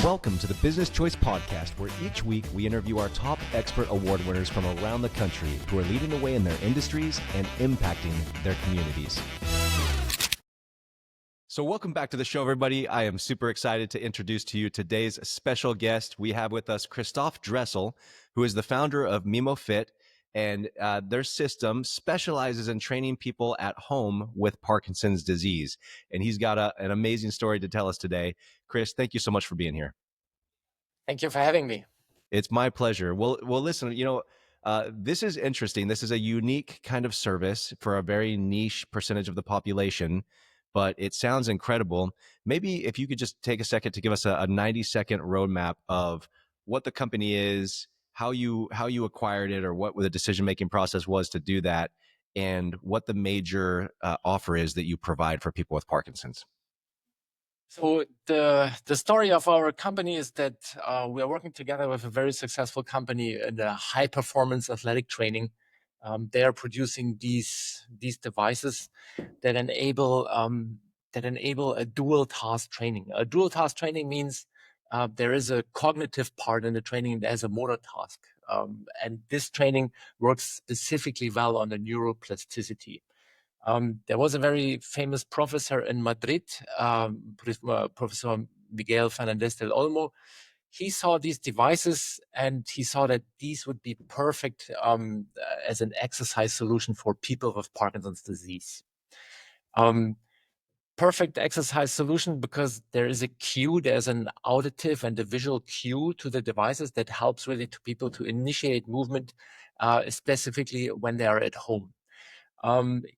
Welcome to the Business Choice Podcast, where each week we interview our top expert award winners from around the country who are leading the way in their industries and impacting their communities. So welcome back to the show, everybody. I am super excited to introduce to you today's special guest. We have with us Christoph Dressel, who is the founder of MimoFit, and their system specializes in training people at home with Parkinson's disease. And he's got an amazing story to tell us today. Chris, thank you so much for being here. Thank you for having me. It's my pleasure. Well, listen, this is interesting. This is a unique kind of service for a very niche percentage of the population, but it sounds incredible. Maybe if you could just take a second to give us a 90-second roadmap of what the company is, how you acquired it, or what the decision-making process was to do that, and what the major offer is that you provide for people with Parkinson's. So the story of our company is that we are working together with a very successful company in the high performance athletic training. They are producing these devices that enable a dual task training. A dual task training means there is a cognitive part in the training and there's a motor task. And this training works specifically well on the neuroplasticity. There was a very famous professor in Madrid, Professor Miguel Fernandez del Olmo. He saw these devices and he saw that these would be perfect as an exercise solution for people with Parkinson's disease. Perfect exercise solution because there is a cue, there's an auditive and a visual cue to the devices that helps really to people to initiate movement, specifically when they are at home.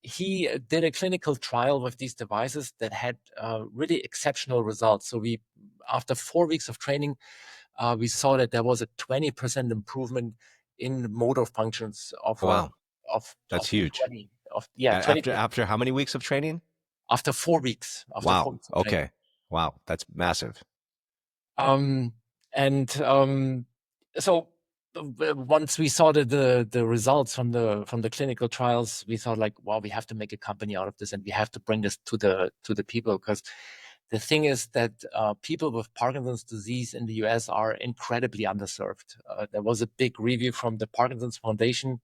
He did a clinical trial with these devices that had really exceptional results. So after 4 weeks of training, we saw that there was a 20% improvement in motor functions of Wow, that's of huge. 20 of yeah 20 After how many weeks of training? After 4 weeks. Wow. Okay. Wow, that's massive. So once we saw the results from the clinical trials, we thought like, wow, we have to make a company out of this and we have to bring this to the people, because the thing is that people with Parkinson's disease in the US are incredibly underserved. There was a big review from the Parkinson's Foundation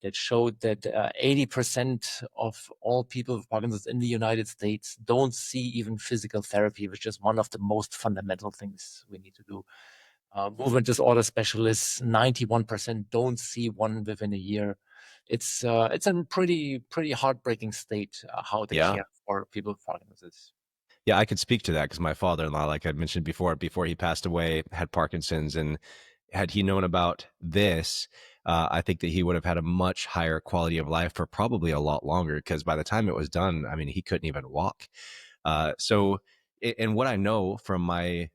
that showed that 80% of all people with Parkinson's in the United States don't see even physical therapy, which is one of the most fundamental things we need to do. Movement disorder specialists, 91% don't see one within a year. It's a pretty heartbreaking state how the care for people with Parkinson's is. Yeah, I could speak to that because my father-in-law, like I mentioned before he passed away, had Parkinson's, and had he known about this, I think that he would have had a much higher quality of life for probably a lot longer, because by the time it was done, I mean, he couldn't even walk. And what I know from my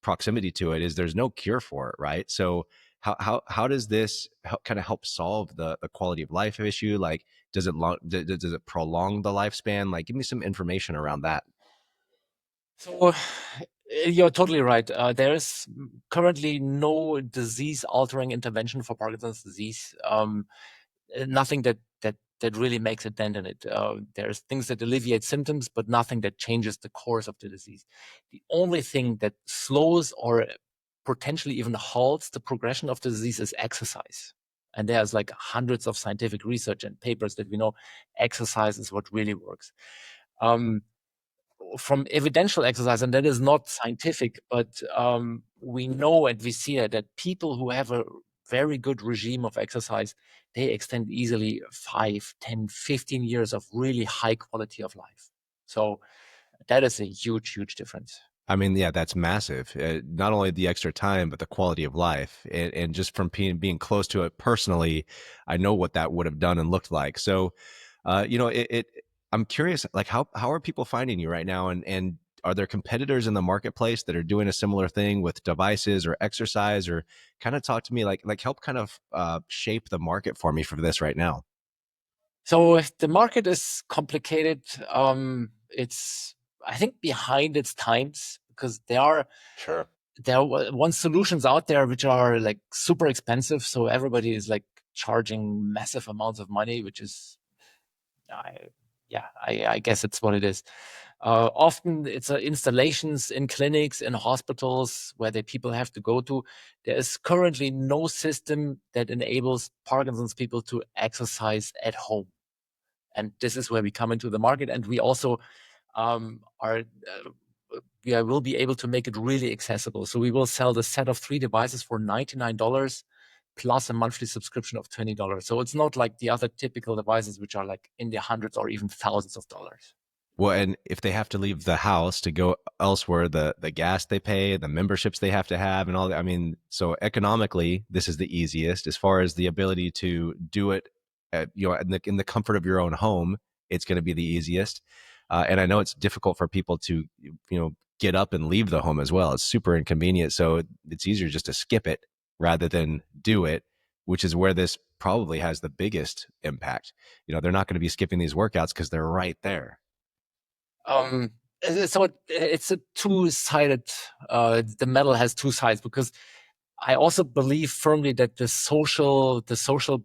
proximity to it is there's no cure for it, right? So how does this kind of help solve the quality of life issue? Like, does it prolong the lifespan? Like, give me some information around that. So you're totally right. There is currently no disease-altering intervention for Parkinson's disease. Nothing that really makes a dent in it. There's things that alleviate symptoms, but nothing that changes the course of the disease. The only thing that slows or potentially even halts the progression of the disease is exercise. And there's like hundreds of scientific research and papers that we know exercise is what really works. From evidential exercise, and that is not scientific, but we know and we see that people who have a very good regime of exercise, they extend easily 5, 10, 15 years of really high quality of life. So that is a huge, huge difference. I mean, yeah, that's massive. Not only the extra time, but the quality of life. And just from being close to it personally, I know what that would have done and looked like. So, I'm curious, like, how are people finding you right now? And are there competitors in the marketplace that are doing a similar thing with devices or exercise? Or kind of talk to me, like help kind of shape the market for me for this right now. So the market is complicated. It's, I think, behind its times, because there are one solutions out there which are like super expensive. So everybody is like charging massive amounts of money, which is, I guess it's what it is. Often it's installations in clinics, in hospitals where the people have to go to. There is currently no system that enables Parkinson's people to exercise at home. And this is where we come into the market. And we also we will be able to make it really accessible. So we will sell the set of 3 devices for $99 plus a monthly subscription of $20. So it's not like the other typical devices, which are like in the hundreds or even thousands of dollars. Well, and if they have to leave the house to go elsewhere, the gas they pay, the memberships they have to have, and all that. I mean, so economically, this is the easiest. As far as the ability to do it, in the comfort of your own home, it's going to be the easiest. And I know it's difficult for people to, get up and leave the home as well. It's super inconvenient, so it's easier just to skip it rather than do it, which is where this probably has the biggest impact. They're not going to be skipping these workouts because they're right there. So it's a two-sided, the medal has two sides, because I also believe firmly that the social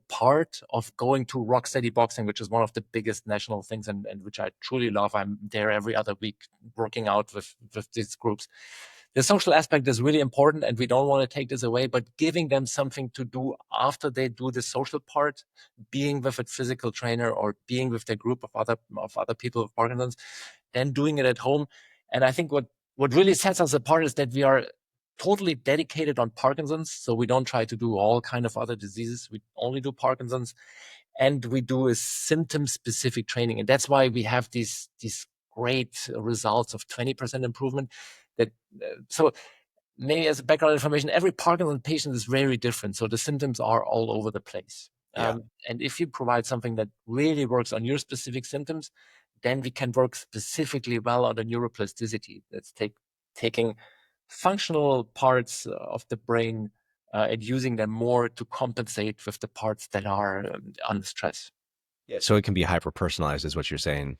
part of going to Rocksteady Boxing, which is one of the biggest national things, and which I truly love. I'm there every other week working out with these groups. The social aspect is really important, and we don't want to take this away, but giving them something to do after they do the social part, being with a physical trainer or being with their group of other people with Parkinson's, then doing it at home. And I think what really sets us apart is that we are totally dedicated on Parkinson's. So we don't try to do all kind of other diseases. We only do Parkinson's, and we do a symptom specific training. And that's why we have these great results of 20% improvement. That so maybe as a background information, every Parkinson patient is very different. So the symptoms are all over the place. Yeah. And if you provide something that really works on your specific symptoms, then we can work specifically well on the neuroplasticity. That's taking functional parts of the brain and using them more to compensate with the parts that are under stress. Yeah. So it can be hyper personalized, is what you're saying.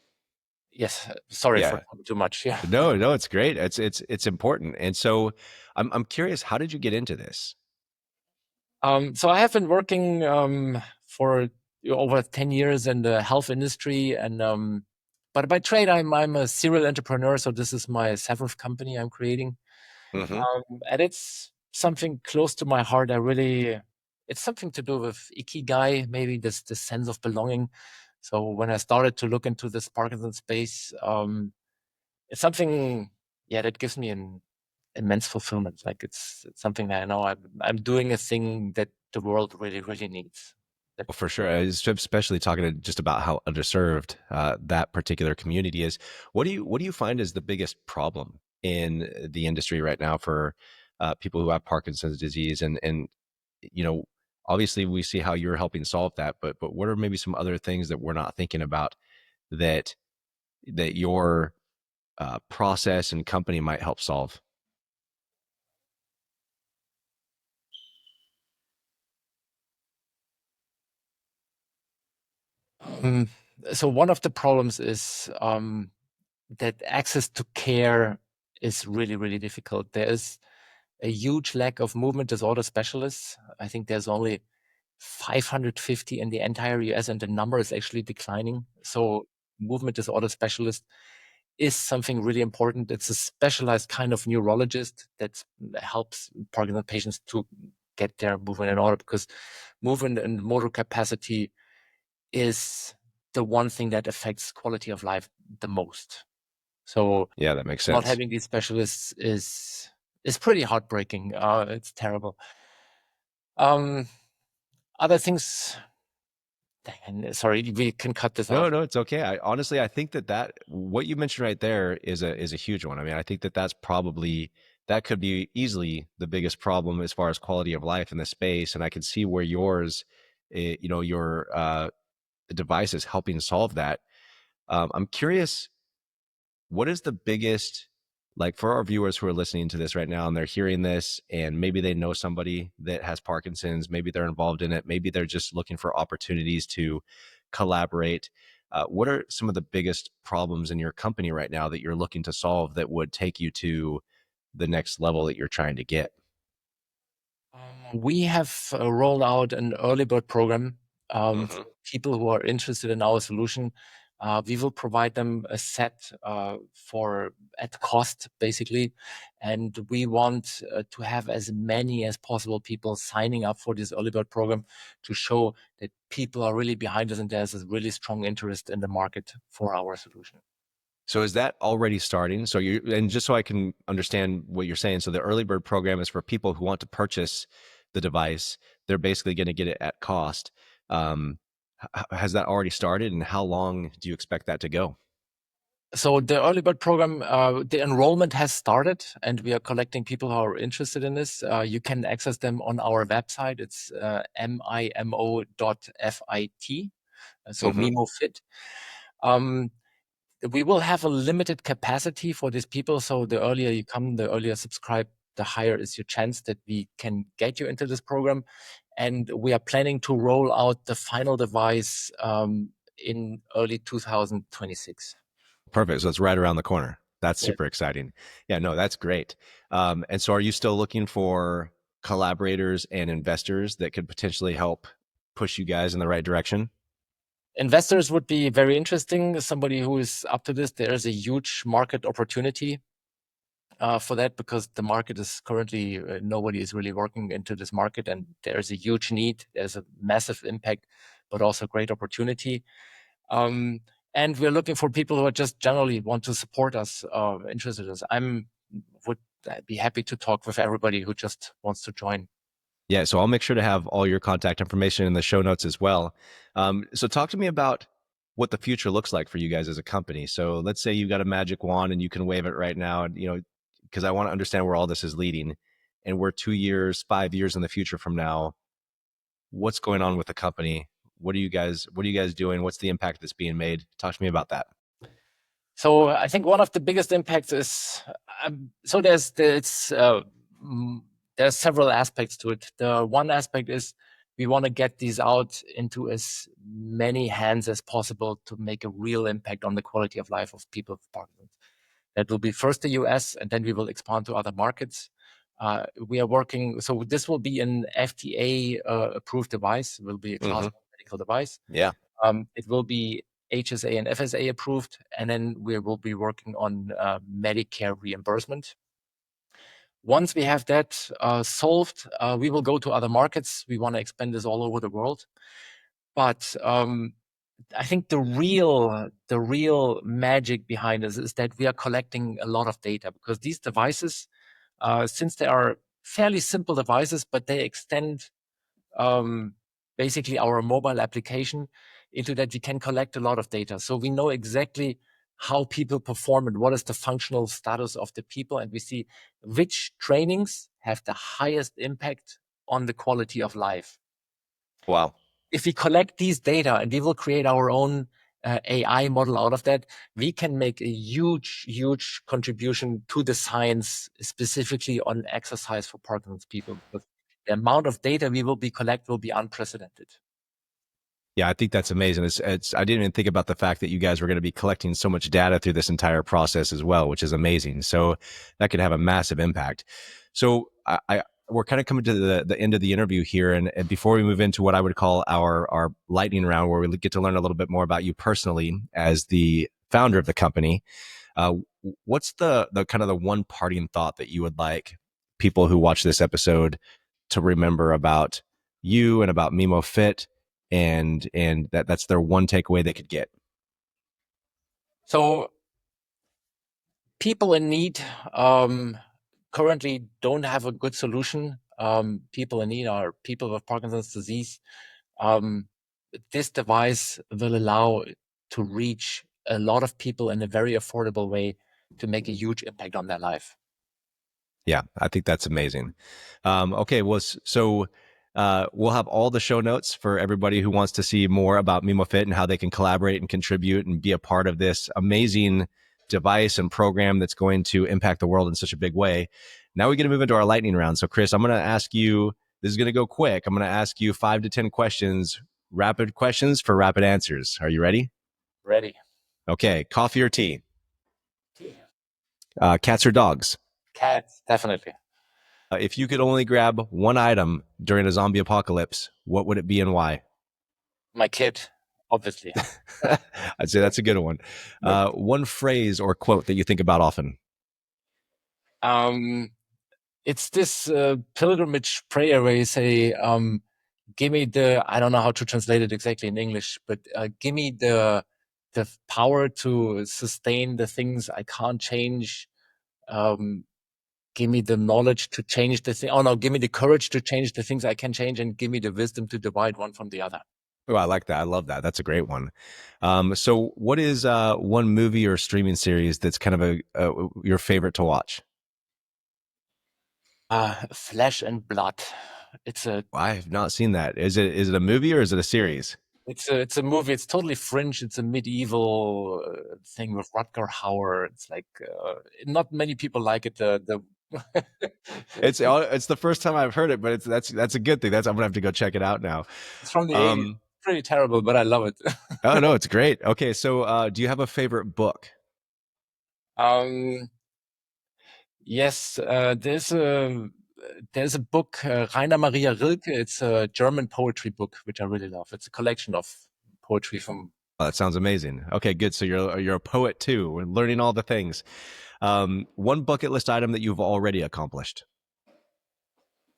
Yes, sorry for Yeah. talking too much. Yeah. No, it's great. It's important. And so I'm curious, how did you get into this? So I have been working for over 10 years in the health industry, and but by trade I'm a serial entrepreneur. So this is my seventh company I'm creating. Mm-hmm. And it's something close to my heart. It's something to do with ikigai, maybe this sense of belonging. So when I started to look into this Parkinson space, it's something, yeah, that gives me an immense fulfillment. Like it's something that I know I'm doing a thing that the world really, really needs. Well, for sure. Especially talking just about how underserved that particular community is. What do you find is the biggest problem in the industry right now for people who have Parkinson's disease? And you know, obviously we see how you're helping solve that, but what are maybe some other things that we're not thinking about that your process and company might help solve? Um, so one of the problems is that access to care is really, really difficult. There is a huge lack of movement disorder specialists. I think there's only 550 in the entire US, and the number is actually declining. So movement disorder specialist is something really important. It's a specialized kind of neurologist that helps Parkinson patients to get their movement in order, because movement and motor capacity is the one thing that affects quality of life the most. So Yeah, that makes not sense. having these specialists is pretty heartbreaking. It's terrible. Um, Other things. Sorry, we can cut this No, off. no, it's okay. I think that what you mentioned right there is a huge one. I mean, I think that's probably that could be easily the biggest problem as far as quality of life in the space. And I can see where yours, your device is helping solve that. I'm curious, what is the biggest, like, for our viewers who are listening to this right now and they're hearing this and maybe they know somebody that has Parkinson's, maybe they're involved in it, maybe they're just looking for opportunities to collaborate. What are some of the biggest problems in your company right now that you're looking to solve that would take you to the next level that you're trying to get? We have rolled out an early bird program for Hmm. people who are interested in our solution. We will provide them a set for at cost, basically, and we want to have as many as possible people signing up for this early bird program to show that people are really behind us and there's a really strong interest in the market for our solution. So is that already starting? So you, and just so I can understand what you're saying, so the early bird program is for people who want to purchase the device. They're basically going to get it at cost. Um, has that already started, and how long do you expect that to go? So the early bird program, the enrollment has started, and we are collecting people who are interested in this. You can access them on our website. It's mimo.fit, so Mm-hmm. MimoFit. Um, we will have a limited capacity for these people. So the earlier you come, the earlier subscribe, the higher is your chance that we can get you into this program. And we are planning to roll out the final device in early 2026. Perfect. So it's right around the corner. That's Yes. super exciting. Yeah, no, that's great. And so are you still looking for collaborators and investors that could potentially help push you guys in the right direction? Investors would be very interesting. Somebody who is up to this. There is a huge market opportunity for that because the market is currently nobody is really working into this market, and there's a huge need. There's a massive impact, but also great opportunity. Um, and we're looking for people who are just generally want to support us, interested in us. Would be happy to talk with everybody who just wants to join. Yeah, so I'll make sure to have all your contact information in the show notes as well. So talk to me about what the future looks like for you guys as a company. So let's say you've got a magic wand and you can wave it right now, and because I want to understand where all this is leading, and we're 2 years, 5 years in the future from now. What's going on with the company? What are you guys doing? What's the impact that's being made? Talk to me about that. So I think one of the biggest impacts is so mm, there's several aspects to it. The one aspect is we want to get these out into as many hands as possible to make a real impact on the quality of life of people with Parkinson's. That will be first the US, and then we will expand to other markets. We are working, so this will be an FDA approved device. It will be a class Mm-hmm. 1 medical device. Yeah. It will be HSA and FSA approved, and then we will be working on Medicare reimbursement. Once we have that solved, we will go to other markets. We want to expand this all over the world. But I think the real magic behind this is that we are collecting a lot of data because these devices, since they are fairly simple devices, but they extend um, basically our mobile application into that we can collect a lot of data. So we know exactly how people perform and what is the functional status of the people. And we see which trainings have the highest impact on the quality of life. Wow. If we collect these data and we will create our own AI model out of that, we can make a huge, huge contribution to the science, specifically on exercise for Parkinson's people. Because the amount of data we will be collect will be unprecedented. Yeah, I think that's amazing. It's I didn't even think about the fact that you guys were going to be collecting so much data through this entire process as well, which is amazing. So that could have a massive impact. So we're kind of coming to the end of the interview here, and before we move into what I would call our lightning round, where we get to learn a little bit more about you personally as the founder of the company, uh, what's the kind of the one parting thought that you would like people who watch this episode to remember about you and about MimoFit, and that's their one takeaway they could get? So people in need currently don't have a good solution. People in need are people with Parkinson's disease. Um, this device will allow to reach a lot of people in a very affordable way to make a huge impact on their life. Yeah, I think that's amazing. Okay, well, so we'll have all the show notes for everybody who wants to see more about MimoFit and how they can collaborate and contribute and be a part of this amazing device and program that's going to impact the world in such a big way. Now we're going to move into our lightning round. So, Chris, I'm going to ask you, this is going to go quick. I'm going to ask you 5 to 10 questions, rapid questions for rapid answers. Are you ready? Ready. Okay, coffee or tea? Tea. Cats or dogs? Cats, definitely. If you could only grab one item during a zombie apocalypse, what would it be and why? My kid. obviously. I'd say that's a good one. One phrase or quote that you think about often. Um, it's this pilgrimage prayer where you say, give me the, I don't know how to translate it exactly in English, but give me the power to sustain the things I can't change. Um, give me the knowledge to change the thing. Oh no, give me the courage to change the things I can change, and give me the wisdom to divide one from the other. Oh, I like that. I love that. That's a great one. So, what is one movie or streaming series that's kind of your favorite to watch? Flesh and Blood. It's a I have not seen that. Is it a movie or is it a series? it's a movie. It's totally French. It's a medieval thing with Rutger Hauer. It's like not many people like it. The It's the first time I've heard it, but that's a good thing. That's I'm gonna have to go check it out now. It's from the 80s. Um, Pretty terrible, but I love it. oh no, it's great. Okay, so do you have a favorite book? um, yes, there's a book, Rainer Maria Rilke. It's a German poetry book, which I really love. It's a collection of poetry from Oh, that sounds amazing. Okay, good. So you're a poet too. We're learning all the things. One bucket list item that you've already accomplished.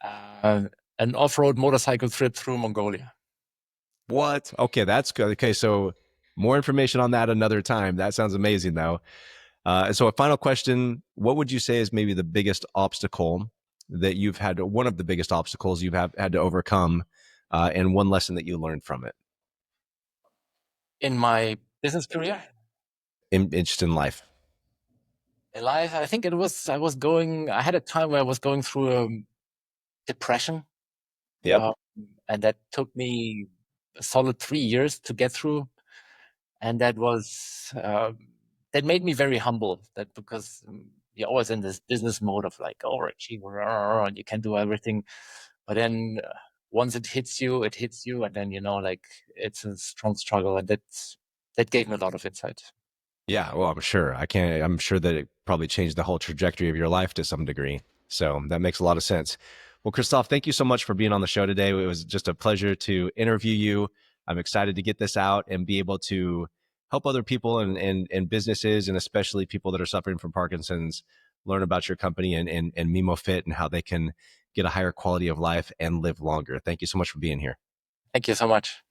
uh, an off-road motorcycle trip through Mongolia. What? Okay, that's good. Okay, so more information on that another time. That sounds amazing, though. So, a final question: what would you say is maybe the biggest obstacle that you've had? One of the biggest obstacles you've had to overcome, and one lesson that you learned from it In my business career, in life. in life, I think I had a time where I was going through depression, Yep. uh, and that took me a solid 3 years to get through. And that made me very humble. That because you're always in this business mode of like, oh, achiever, and you can do everything. But then once it hits you, and then like it's a strong struggle, and that gave me a lot of insight. Yeah, well, I'm sure. I can't. I'm sure that it probably changed the whole trajectory of your life to some degree. So that makes a lot of sense. Well, Christoph, thank you so much for being on the show today. It was just a pleasure to interview you. I'm excited to get this out and be able to help other people and businesses, and especially people that are suffering from Parkinson's, learn about your company and MimoFit and how they can get a higher quality of life and live longer. Thank you so much for being here. Thank you so much.